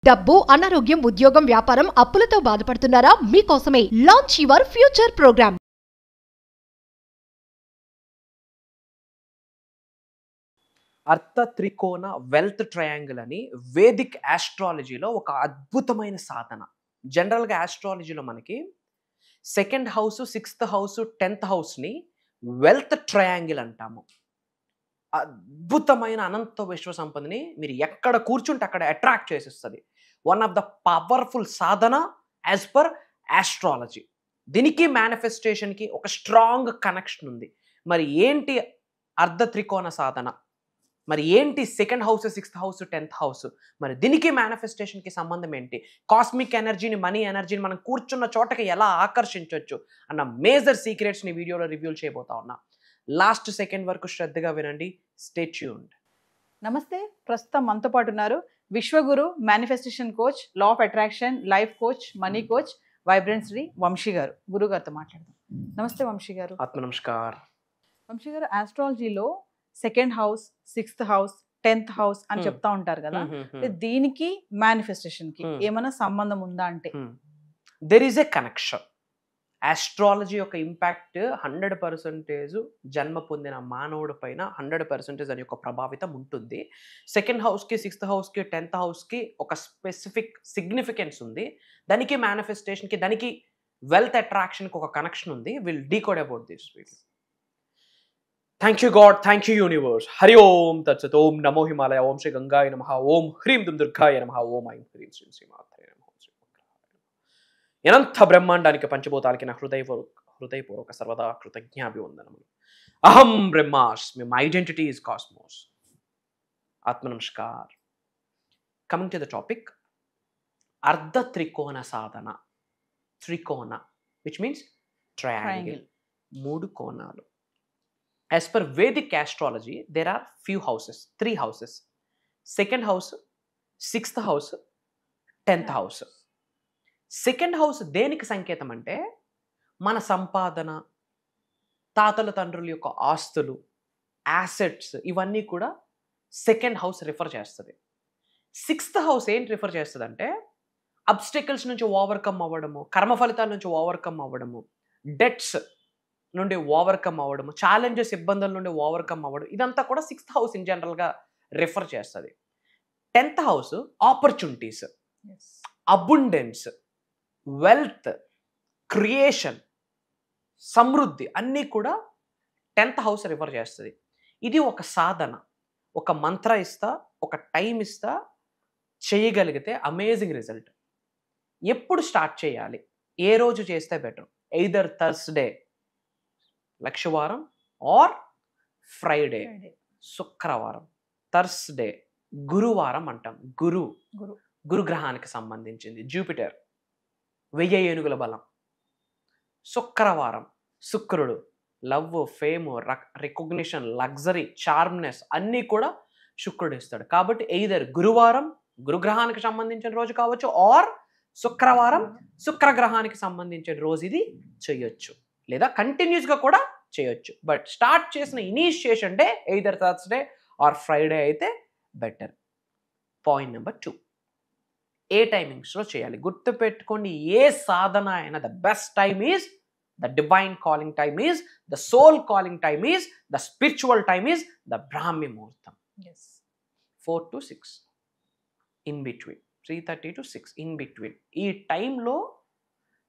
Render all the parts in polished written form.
డబ్బు, అనారోగ్యం, ఉద్యోగం, వ్యాపారం, అప్పులతో బాధపడుతున్నారా? మీకోసమే లాంచ్ యువర్ ఫ్యూచర్ ప్రోగ్రామ్. అర్థ త్రికోణ వెల్త్ ట్రయాంగిల్ అని వేదిక్ ఆస్ట్రాలజీలో ఒక అద్భుతమైన సాధన. జనరల్గా ఆస్ట్రాలజీలో మనకి second house, 6th house, 10th హౌస్ని వెల్త్ ట్రయాంగిల్ అంటాము. అద్భుతమైన అనంత విశ్వ సంపదని మీరు ఎక్కడ కూర్చుంటే అక్కడ అట్రాక్ట్ చేసేస్తుంది. One of the powerful Sadhana as per astrology. దీనికి మేనిఫెస్టేషన్కి ఒక స్ట్రాంగ్ కనెక్షన్ ఉంది. మరి ఏంటి అర్ధ త్రికోణ సాధన? మరి ఏంటి second house, 6th house, 10th house? మరి దీనికి మేనిఫెస్టేషన్కి సంబంధం ఏంటి? కాస్మిక్ ఎనర్జీని, మనీ ఎనర్జీని మనం కూర్చున్న చోటకి ఎలా ఆకర్షించవచ్చు అన్న మేజర్ సీక్రెట్స్ని వీడియోలో రివ్యూ చేయబోతా ఉన్నా. లాస్ట్ సెకండ్ వరకు శ్రద్ధగా వినండి. Stay tuned. నమస్తే, ప్రస్తుతం మనతో పాటు ఉన్నారు Vishwaguru, manifestation coach, law of attraction, life coach, money coach, vibrant Shri Vamshi garu. గురువు గారితో మాట్లాడదాం. నమస్తే వంశీ గారు. ఆత్మ నమస్కార్. వంశీ గారు, ఆస్ట్రాలజీలో second house, 6th house, 10th house అని చెప్తా ఉంటారు కదా, దీనికి మేనిఫెస్టేషన్ కి ఏమైనా సంబంధం ఉందా అంటే? There is a connection. Astrology యొక్క ఇంపాక్ట్ 100% జన్మ పొందిన మానవుడి పైన 100% దాని యొక్క ప్రభావితం ఉంటుంది. సెకండ్ హౌస్కి, 6th హౌస్కి, 10th హౌస్కి ఒక స్పెసిఫిక్ సిగ్నిఫికెన్స్ ఉంది. దానికి మేనిఫెస్టేషన్కి, దానికి వెల్త్ అట్రాక్షన్కి ఒక కనెక్షన్ ఉంది. Will decode about this video. Thank you God, thank you universe. Hari Om తత్సత్. ఓం నమో హిమాలయ. ఓం శ్రీ గంగాయ నమః. ఓం హ్రీం దుం దుర్గాయ నమః. ఓం ఐం హ్రీం శ్రీం శ్రీమాత్రే నమః. అనంత బ్రహ్మాండానికి, పంచభూతాలకి నా హృదయపూర్వక సర్వదా కృతజ్ఞాభివందనములు. అహం బ్రహ్మాస్మి. My identity is cosmos. ఆత్మ నమస్కార్. కమింగ్ టు ద టాపిక్, అర్ధ త్రికోణ సాధన. త్రికోణ విచ్ మీన్స్ ట్రయాంగిల్, 3 కోణాలు. As per Vedic astrology, there are few houses, 3 houses. Second house, 6th house, 10th house. Second house దేనికి సంకేతం అంటే మన సంపాదన, తాతల తండ్రుల యొక్క ఆస్తులు, యాసెట్స్, ఇవన్నీ కూడా సెకండ్ హౌస్ రిఫర్ చేస్తుంది. 6th హౌస్ ఏంటి రిఫర్ చేస్తుంది అంటే అబ్స్టెకల్స్ నుంచి ఓవర్కమ్ అవ్వడము, కర్మ ఫలితాల నుంచి ఓవర్కమ్ అవ్వడము, డెట్స్ నుండి ఓవర్కమ్ అవ్వడము, ఛాలెంజెస్, ఇబ్బందుల నుండి ఓవర్కమ్ అవ్వడం, ఇదంతా కూడా 6th హౌస్ ఇన్ జనరల్గా రిఫర్ చేస్తుంది. 10th house opportunities, abundance, wealth, creation, సమృద్ధి అన్నీ కూడా 10th హౌస్ రిఫర్ చేస్తుంది. ఇది ఒక సాధన. ఒక మంత్ర ఇస్తా, ఒక టైం ఇస్తా, చేయగలిగితే అమేజింగ్ రిజల్ట్. ఎప్పుడు స్టార్ట్ చేయాలి, ఏ రోజు చేస్తే బెటర్? ఎయిదర్ థర్స్డే లక్షవారం ఆర్ ఫ్రైడే శుక్రవారం. థర్స్డే గురువారం అంటాం. గురు గ్రహానికి సంబంధించింది, జూపిటర్, 1000 ఏనుగుల బలం. శుక్రవారం శుక్రుడు, లవ్, ఫేమ్, రికగ్నిషన్, లగ్జరీ, చార్మ్నెస్ అన్నీ కూడా శుక్రుడు ఇస్తాడు. కాబట్టి ఎయిదర్ గురువారం గురుగ్రహానికి సంబంధించిన రోజు కావచ్చు, ఆర్ శుక్రవారం శుక్రగ్రహానికి సంబంధించిన రోజు ఇది చేయొచ్చు, లేదా కంటిన్యూస్గా కూడా చేయొచ్చు. బట్ స్టార్ట్ చేసిన initiation day either Thursday or Friday అయితే బెటర్. పాయింట్ నెంబర్ 2, ఏ టైమింగ్స్లో చేయాలి? గుర్తుపెట్టుకోండి, ఏ సాధన అయినా the best time is the divine calling time is the soul calling time is the spiritual time is the బ్రాహ్మీ ముహూర్తం. 4 to 6 in between, 3:30 to 6 in between. ఈ టైంలో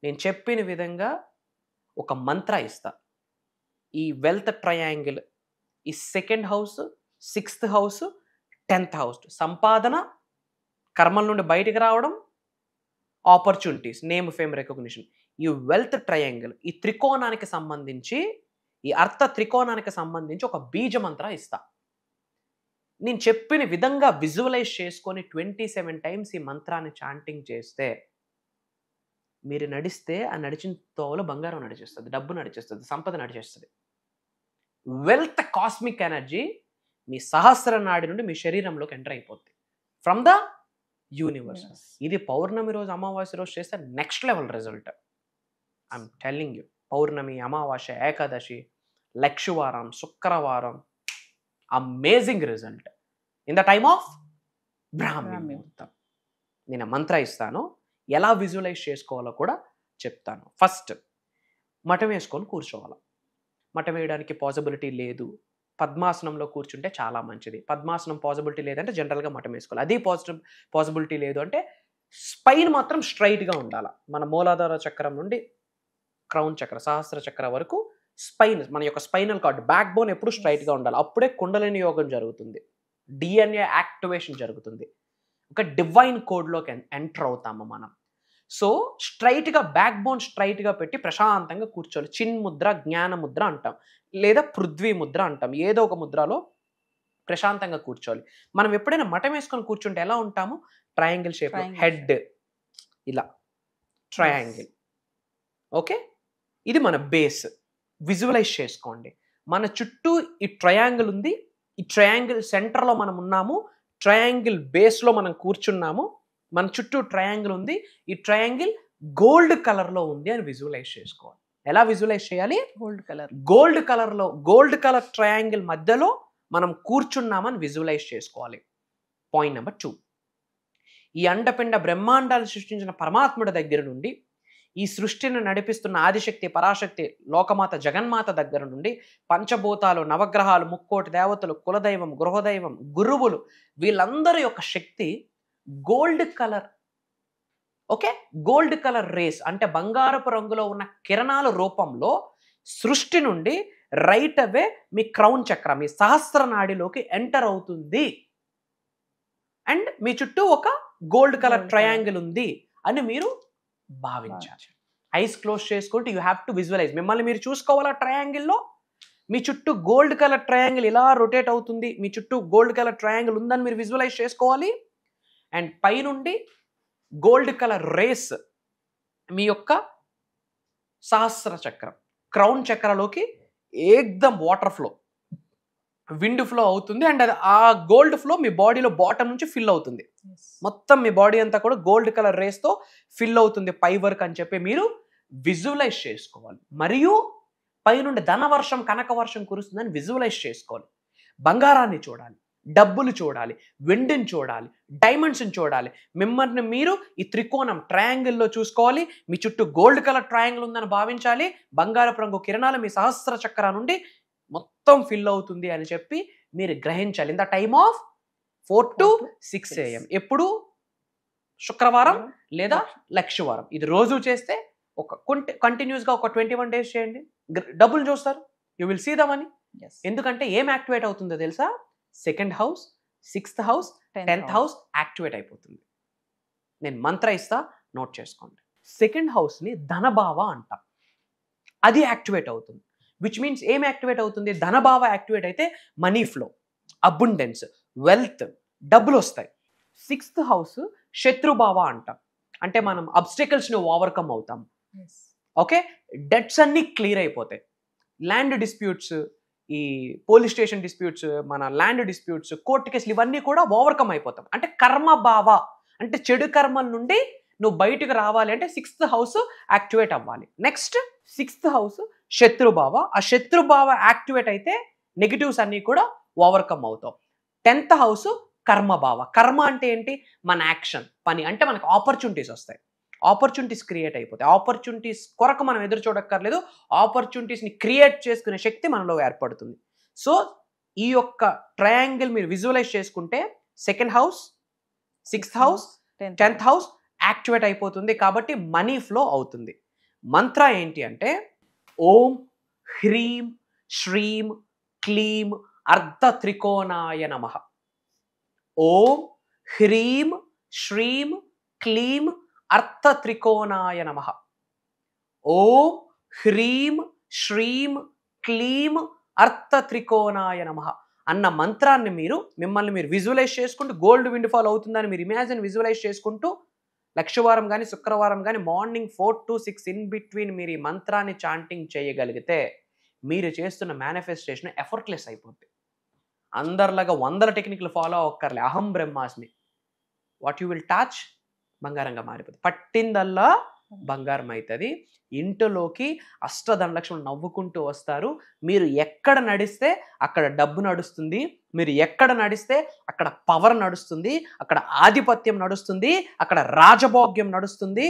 నేను చెప్పిన విధంగా ఒక మంత్ర ఇస్తా. ఈ వెల్త్ ట్రయాంగిల్, ఈ second house, 6th house, 10th house, సంపాదన, కర్మల నుండి బయటికి రావడం, ఆపర్చునిటీస్, నేమ్, ఫేమ్, రికగ్నిషన్, ఈ వెల్త్ ట్రయాంగిల్, ఈ త్రికోణానికి సంబంధించి, ఈ అర్థ త్రికోణానికి సంబంధించి ఒక బీజ మంత్ర ఇస్తా. నేను చెప్పిన విధంగా విజువలైజ్ చేసుకొని 27 టైమ్స్ ఈ మంత్రాన్ని చాంటింగ్ చేస్తే మీరు నడిస్తే ఆ నడిచిన తోవలో బంగారం నడిచేస్తుంది, డబ్బు నడిచేస్తుంది, సంపద నడిచేస్తుంది. వెల్త్, కాస్మిక్ ఎనర్జీ మీ సహస్ర నాడి నుండి మీ శరీరంలోకి ఎంటర్ అయిపోద్ది ఫ్రమ్ ద యూనివర్స్. ఇది పౌర్ణమి రోజు, అమావాస్య రోజు చేస్తే next level result. I'm telling you. పౌర్ణమి, అమావాస్య, ఏకాదశి, లక్షవారం, శుక్రవారం, amazing result in the time of బ్రాహ్మీ ముహూర్తం. నేను మంత్ర ఇస్తాను, ఎలా విజువలైజ్ చేసుకోవాలో కూడా చెప్తాను. ఫస్ట్ మఠం వేసుకొని కూర్చోవాలి. మఠం వేయడానికి పాసిబిలిటీ లేదు, పద్మాసనంలో కూర్చుంటే చాలా మంచిది. పద్మాసనం పాసిబిలిటీ లేదంటే జనరల్గా మఠం వేసుకోవాలి. అది పాసిబిలిటీ లేదు అంటే స్పైన్ మాత్రం స్ట్రైట్గా ఉండాలి. మన మూలాధార చక్రం నుండి క్రౌన్ చక్ర, సహస్ర చక్ర వరకు స్పైన్, మన యొక్క స్పైనల్ కార్డ్, బ్యాక్ బోన్ ఎప్పుడు స్ట్రైట్గా ఉండాలి. అప్పుడే కుండలిని యోగం జరుగుతుంది, డిఎన్ఏ యాక్టివేషన్ జరుగుతుంది, ఒక డివైన్ కోడ్లోకి ఎంటర్ అవుతాము మనం. సో స్ట్రైట్గా బ్యాక్ బోన్ స్ట్రైట్గా పెట్టి ప్రశాంతంగా కూర్చోవాలి. చిన్ ముద్ర, జ్ఞాన ముద్ర అంటాం, లేదా పృథ్వీ ముద్ర అంటాం. ఏదో ఒక ముద్రలో ప్రశాంతంగా కూర్చోవాలి. మనం ఎప్పుడైనా మఠం వేసుకొని కూర్చుంటే ఎలా ఉంటాము? ట్రయాంగిల్ షేప్, హెడ్ ఇలా ట్రయాంగిల్. ఓకే, ఇది మన బేస్. విజువలైజ్ చేసుకోండి. మన చుట్టూ ఈ ట్రయాంగిల్ ఉంది, ఈ ట్రయాంగిల్ సెంటర్లో మనం ఉన్నాము, ట్రయాంగిల్ బేస్లో మనం కూర్చున్నాము, మన చుట్టూ ట్రయాంగిల్ ఉంది, ఈ ట్రయాంగిల్ గోల్డ్ కలర్లో ఉంది అని విజువలైజ్ చేసుకోవాలి. ఎలా విజువలైజ్ చేయాలి? గోల్డ్ కలర్లో, గోల్డ్ కలర్ ట్రయాంగిల్ మధ్యలో మనం కూర్చున్నామని విజువలైజ్ చేసుకోవాలి. పాయింట్ నెంబర్ 2, ఈ అండపిండ బ్రహ్మాండాలు సృష్టించిన పరమాత్ముడి దగ్గర నుండి, ఈ సృష్టిని నడిపిస్తున్న ఆదిశక్తి పరాశక్తి లోకమాత జగన్మాత దగ్గర నుండి, పంచభూతాలు, నవగ్రహాలు, ముక్కోటి దేవతలు, కులదైవం, గృహదైవం, గురువులు, వీళ్ళందరి యొక్క శక్తి gold colour. Okay, gold colour rays అంటే బంగారపు రంగులో ఉన్న కిరణాల రూపంలో సృష్టి నుండి రైట్ అవే మీ క్రౌన్ చక్ర, మీ సహస్ర నాడిలోకి ఎంటర్ అవుతుంది. అండ్ మీ చుట్టూ ఒక గోల్డ్ కలర్ ట్రయాంగిల్ ఉంది అని మీరు భావించాలి. ఐస్ క్లోజ్ చేసుకుంటూ యూ హ్యావ్ టు విజువలైజ్. మిమ్మల్ని మీరు చూసుకోవాలా ట్రయాంగిల్లో. మీ చుట్టూ గోల్డ్ కలర్ ట్రయాంగిల్ ఇలా రొటేట్ అవుతుంది, మీ చుట్టూ గోల్డ్ కలర్ ట్రయాంగిల్ ఉందని మీరు విజువలైజ్ చేసుకోవాలి. అండ్ పైనుండి గోల్డ్ కలర్ రేస్ మీ యొక్క సహస్ర చక్రం, క్రౌన్ చక్రలోకి ఏకదం వాటర్ ఫ్లో, విండ్ ఫ్లో అవుతుంది. అండ్ అది ఆ గోల్డ్ ఫ్లో మీ బాడీలో బాటమ్ నుంచి ఫిల్ అవుతుంది. మొత్తం మీ బాడీ అంతా కూడా గోల్డ్ కలర్ రేస్తో ఫిల్ అవుతుంది పై వరకు అని చెప్పి మీరు విజువలైజ్ చేసుకోవాలి. మరియు పైనుండి ధనవర్షం, కనక వర్షం కురుస్తుందని విజువలైజ్ చేసుకోవాలి. బంగారాన్ని చూడాలి, డబ్బులు చూడాలి, వెండిని చూడాలి, డైమండ్స్ని చూడాలి. మిమ్మల్ని మీరు ఈ త్రికోణం ట్రయాంగిల్లో చూసుకోవాలి. మీ చుట్టూ గోల్డ్ కలర్ ట్రయాంగిల్ ఉందని భావించాలి. బంగారపు రంగు కిరణాలు మీ సహస్ర చక్ర నుండి మొత్తం ఫిల్ అవుతుంది అని చెప్పి మీరు గ్రహించాలి. In the time of 4 to 6 AM. ఎప్పుడు? శుక్రవారం లేదా లక్షవారం. ఇది రోజు చేస్తే ఒక కంటిన్యూస్గా ఒక 21 days చేయండి, డబ్బులు చూస్తారు. You will see the money. ఎందుకంటే ఏం యాక్టివేట్ అవుతుందో తెలుసా? 2nd house, 6th house, 10th house activate అయిపోతుంది. నేను మంత్ర ఇస్తా, నోట్ చేసుకోండి. 2nd హౌస్ని ధనభావ అంటాం, అది యాక్టివేట్ అవుతుంది. విచ్ మీన్స్ ఏం యాక్టివేట్ అవుతుంది? ధనభావ యాక్టివేట్ అయితే మనీ ఫ్లో, అబుండెన్స్, వెల్త్, డబ్బులు వస్తాయి. 6th హౌస్ శత్రుభావ అంటాం, అంటే మనం అబ్స్టికల్స్ని ఓవర్కమ్ అవుతాం. ఓకే, డెట్స్ అన్నీ క్లియర్ అయిపోతాయి. ల్యాండ్ డిస్ప్యూట్స్, ఈ పోలీస్ స్టేషన్ డిస్ప్యూట్స్, మన ల్యాండ్ డిస్ప్యూట్స్, కోర్టు కేసులు, ఇవన్నీ కూడా ఓవర్కమ్ అయిపోతాం. అంటే కర్మభావ, అంటే చెడు కర్మల నుండి నువ్వు బయటకు రావాలి అంటే 6th హౌస్ యాక్టివేట్ అవ్వాలి. నెక్స్ట్ 6th హౌస్ శత్రుభావ. ఆ శత్రుభావ యాక్టివేట్ అయితే నెగిటివ్స్ అన్నీ కూడా ఓవర్కమ్ అవుతాం. 10th house కర్మభావ. కర్మ అంటే ఏంటి? మన యాక్షన్, పని. అంటే మనకు ఆపర్చునిటీస్ వస్తాయి, ఆపర్చునిటీస్ క్రియేట్ అయిపోతాయి. ఆపర్చునిటీస్ కొరకు మనం ఎదురు చూడక్కర్లేదు, ఆపర్చునిటీస్ని క్రియేట్ చేసుకునే శక్తి మనలో ఏర్పడుతుంది. సో ఈ యొక్క ట్రయాంగిల్ మీరు విజువలైజ్ చేసుకుంటే 2nd house, 6th house, 10th house activate అయిపోతుంది. కాబట్టి మనీ ఫ్లో అవుతుంది. మంత్ర ఏంటి అంటే ఓం హ్రీం శ్రీం క్లీం అర్ధ త్రికోణాయ నమః. ఓం హ్రీం శ్రీం క్లీం అర్థ త్రికోణాయ నమః. ఓం హ్రీం శ్రీం క్లీం అర్థ త్రికోణాయ నమః అన్న మంత్రాన్ని మిమ్మల్ని మీరు విజువలైజ్ చేసుకుంటూ, గోల్డ్ విండ్ ఫాల్ అవుతుందని మీరు ఇమాజిన్ విజువలైజ్ చేసుకుంటూ, లక్షవారం కానీ శుక్రవారం కానీ మార్నింగ్ 4 to 6 ఇన్ బిట్వీన్ మీరు ఈ మంత్రాన్ని చాంటింగ్ చేయగలిగితే మీరు చేస్తున్న మేనిఫెస్టేషన్ ఎఫర్ట్లెస్ అయిపోద్ది. అందరిలాగా 100 టెక్నిక్లు ఫాలో అవ్వక్కర్లే. అహం బ్రహ్మాస్మి, వాట్ యూ విల్ టచ్ బంగారంగా మారిపోతుంది. పట్టిందల్లా బంగారం అవుతుంది. ఇంటిలోకి అష్టదండలక్ష్మి నవ్వుకుంటూ వస్తారు. మీరు ఎక్కడ నడిస్తే అక్కడ డబ్బు నడుస్తుంది, మీరు ఎక్కడ నడిస్తే అక్కడ పవర్ నడుస్తుంది, అక్కడ ఆధిపత్యం నడుస్తుంది, అక్కడ రాజభోగ్యం నడుస్తుంది,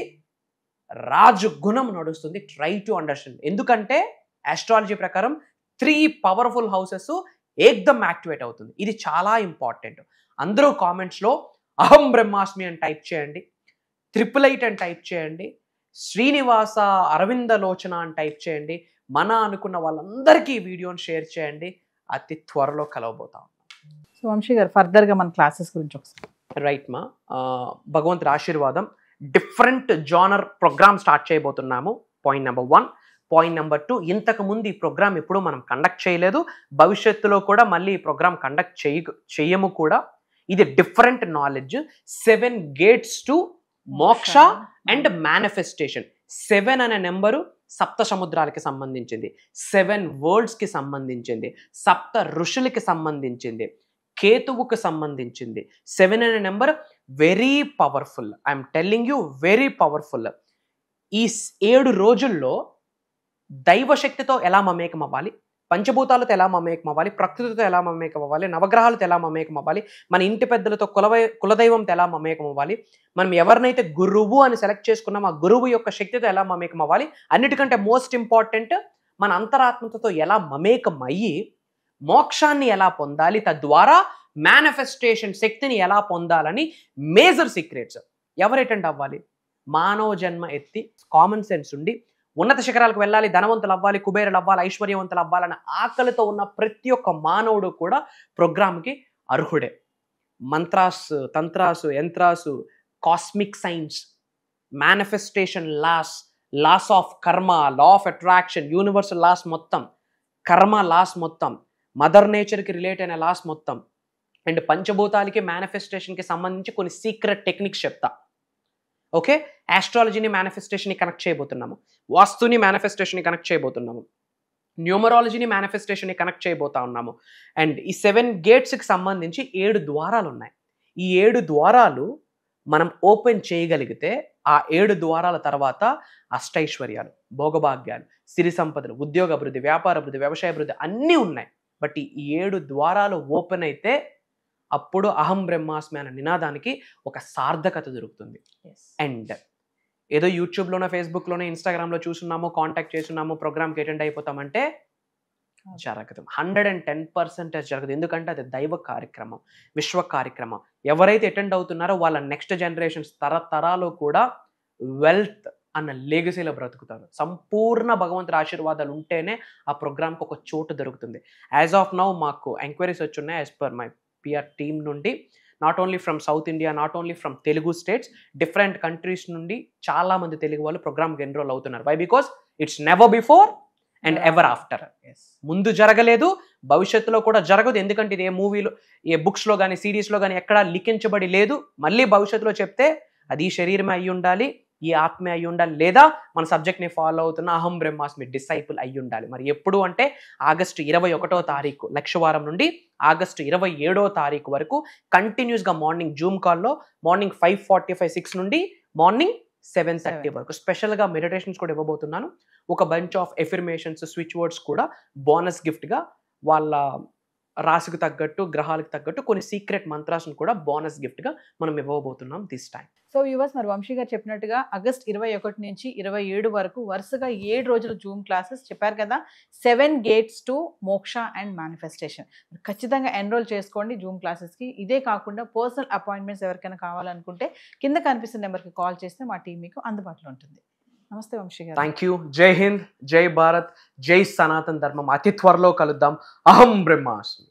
రాజగుణం నడుస్తుంది. Try to understand. ఎందుకంటే ఆస్ట్రాలజీ ప్రకారం 3 పవర్ఫుల్ హౌసెస్ ఏకదమ్ యాక్టివేట్ అవుతుంది. ఇది చాలా ఇంపార్టెంట్. అందరూ కామెంట్స్లో అహం బ్రహ్మాస్మి అని టైప్ చేయండి, 888 అని టైప్ చేయండి, శ్రీనివాస అరవింద లోచన అని టైప్ చేయండి. మన అనుకున్న వాళ్ళందరికీ ఈ వీడియోని షేర్ చేయండి. అతి త్వరలో కలవబోతాం. సో వంశీ గారు ఫర్దర్గా మన క్లాసెస్ గురించి ఒకసారి. రైట్ మా, భగవంతుడి ఆశీర్వాదం. డిఫరెంట్ జానర్ ప్రోగ్రామ్ స్టార్ట్ చేయబోతున్నాము. Point number 1. పాయింట్ నెంబర్ 2, ఇంతకుముందు ఈ ప్రోగ్రామ్ ఎప్పుడు మనం కండక్ట్ చేయలేదు, భవిష్యత్తులో కూడా మళ్ళీ ఈ ప్రోగ్రామ్ కండక్ట్ చేయము కూడా. ఇది డిఫరెంట్ నాలెడ్జ్. 7 గేట్స్ టు మోక్ష అండ్ మేనిఫెస్టేషన్. 7 అనే నెంబరు సప్త సముద్రాలకి సంబంధించింది, 7 వరల్డ్స్కి సంబంధించింది, సప్త ఋషులకి సంబంధించింది, కేతువుకు సంబంధించింది. 7 అనే number very powerful. I'm telling you, very powerful. ఈ 7 రోజుల్లో దైవశక్తితో ఎలా మమేకం అవ్వాలి, పంచభూతాలతో ఎలా మమేకం అవ్వాలి, ప్రకృతితో ఎలా మమేకం అవ్వాలి, నవగ్రహాలతో ఎలా మమేకం అవ్వాలి, మన ఇంటి పెద్దలతో కులదైవంతో ఎలా మమేకం అవ్వాలి, మనం ఎవరినైతే గురువు అని సెలెక్ట్ చేసుకున్నామో ఆ గురువు యొక్క శక్తితో ఎలా మమేకం అవ్వాలి, అన్నిటికంటే మోస్ట్ ఇంపార్టెంట్ మన అంతరాత్మతో ఎలా మమేకం అయ్యి మోక్షాన్ని ఎలా పొందాలి, తద్వారా మేనిఫెస్టేషన్ శక్తిని ఎలా పొందాలని మేజర్ సీక్రెట్స్. ఎవరు అటెండ్ అవ్వాలి? మానవ జన్మ ఎత్తి కామన్ సెన్స్ ఉండి ఉన్నత శిఖరాలకు వెళ్ళాలి, ధనవంతులు అవ్వాలి, కుబేరులు అవ్వాలి, ఐశ్వర్యవంతులు అవ్వాలన్న ఆకలితో ఉన్న ప్రతి ఒక్క మానవుడు కూడా ప్రోగ్రామ్కి అర్హుడే. Mantras, tantras, yantras, cosmic science, manifestation laws of karma, law of attraction, universal laws మొత్తం, కర్మ లాస్ మొత్తం, మదర్ నేచర్కి రిలేట్ అయిన లాస్ మొత్తం, అండ్ పంచభూతాలకి మేనిఫెస్టేషన్కి సంబంధించి కొన్ని సీక్రెట్ టెక్నిక్స్ చెప్తా. ఓకే, ఆస్ట్రాలజీని మేనిఫెస్టేషన్ని కనెక్ట్ చేయబోతున్నాము, వాస్తుని మేనిఫెస్టేషన్ని కనెక్ట్ చేయబోతున్నాము, న్యూమరాలజీని మేనిఫెస్టేషన్ని కనెక్ట్ చేయబోతా ఉన్నాము. అండ్ ఈ 7 గేట్స్కి సంబంధించి 7 ద్వారాలు ఉన్నాయి. ఈ 7 ద్వారాలు మనం ఓపెన్ చేయగలిగితే ఆ 7 ద్వారాల తర్వాత అష్టైశ్వర్యాలు, భోగభాగ్యాలు, సిరి సంపదలు, ఉద్యోగ అభివృద్ధి, వ్యాపార అభివృద్ధి, వ్యవసాయ అభివృద్ధి అన్నీ ఉన్నాయి. బట్ ఈ 7 ద్వారాలు ఓపెన్ అయితే అప్పుడు అహం బ్రహ్మాస్మి అనే నినాదానికి ఒక సార్థకత దొరుకుతుంది. అండ్ ఏదో యూట్యూబ్లోనో, ఫేస్బుక్లోనో, ఇన్స్టాగ్రామ్లో చూస్తున్నాము, కాంటాక్ట్ చేస్తున్నాము, ప్రోగ్రామ్కి అటెండ్ అయిపోతామంటే జరగదు. 110% జరగదు. ఎందుకంటే అది దైవ కార్యక్రమం, విశ్వ కార్యక్రమం. ఎవరైతే అటెండ్ అవుతున్నారో వాళ్ళ నెక్స్ట్ జనరేషన్స్ తరతరాలు కూడా వెల్త్ అన్న లెగసీలో బ్రతుకుతారు. సంపూర్ణ భగవంతుడి ఆశీర్వాదాలు ఉంటేనే ఆ ప్రోగ్రామ్కి ఒక చోటు దొరుకుతుంది. యాజ్ ఆఫ్ నౌ మాకు ఎంక్వైరీస్ వచ్చున్నాయి as per my PR team నుండి. Not only from South India, not only from Telugu states, different countries నుండి చాలా మంది తెలుగు వాళ్ళు ప్రోగ్రామ్కి ఎన్రోల్ అవుతున్నారు. Why? Because it's never before and ever after. ముందు జరగలేదు, భవిష్యత్తులో కూడా జరగదు. ఎందుకంటే ఇది ఏ మూవీలో, ఏ బుక్స్లో కానీ, సిరీస్లో కానీ ఎక్కడా లిఖించబడి లేదు. మళ్ళీ భవిష్యత్తులో చెప్తే అది ఈ శరీరమే అయి ఉండాలి, ఈ ఆత్మే అయి ఉండాలి, లేదా మన సబ్జెక్ట్ని ఫాలో అవుతున్న అహం బ్రహ్మాస్మి డిసైపుల్ అయి ఉండాలి. మరి ఎప్పుడు అంటే ఆగస్టు 21వ తారీఖు లక్షవారం నుండి ఆగస్టు 27వ తారీఖు వరకు కంటిన్యూస్గా మార్నింగ్ జూమ్ కాల్లో మార్నింగ్ 5:45, 6 నుండి మార్నింగ్ 7:30 వరకు స్పెషల్గా మెడిటేషన్స్ కూడా ఇవ్వబోతున్నాను. ఒక bunch of affirmations, switch words కూడా బోనస్ గిఫ్ట్గా, వాళ్ళ రాశికి తగ్గట్టు, గ్రహాలకు తగ్గట్టు కొన్ని సీక్రెట్ మంత్రాలను కూడా బోనస్ గిఫ్ట్గా మనం ఇవ్వబోతున్నాం దిస్ టైం. సో యువర్స్, మరి వంశీ గారు చెప్పినట్టుగా ఆగస్ట్ 21 నుంచి 27 వరకు వరుసగా 7 రోజులు జూమ్ క్లాసెస్ చెప్పారు కదా. 7 గేట్స్ టు మోక్ష అండ్ మేనిఫెస్టేషన్. ఖచ్చితంగా ఎన్రోల్ చేసుకోండి జూమ్ క్లాసెస్కి. ఇదే కాకుండా పర్సనల్ అపాయింట్మెంట్స్ ఎవరికైనా కావాలనుకుంటే కింద కనిపిస్తున్న నెంబర్కి కాల్ చేస్తే మా టీం మీకు అందుబాటులో ఉంటుంది. నమస్తే వంశీ గారు. Thank you. జై హింద్, జై భారత్, జై సనాతన్ ధర్మం. అతి త్వరలో కలుద్దాం. అహం బ్రహ్మాస్మి.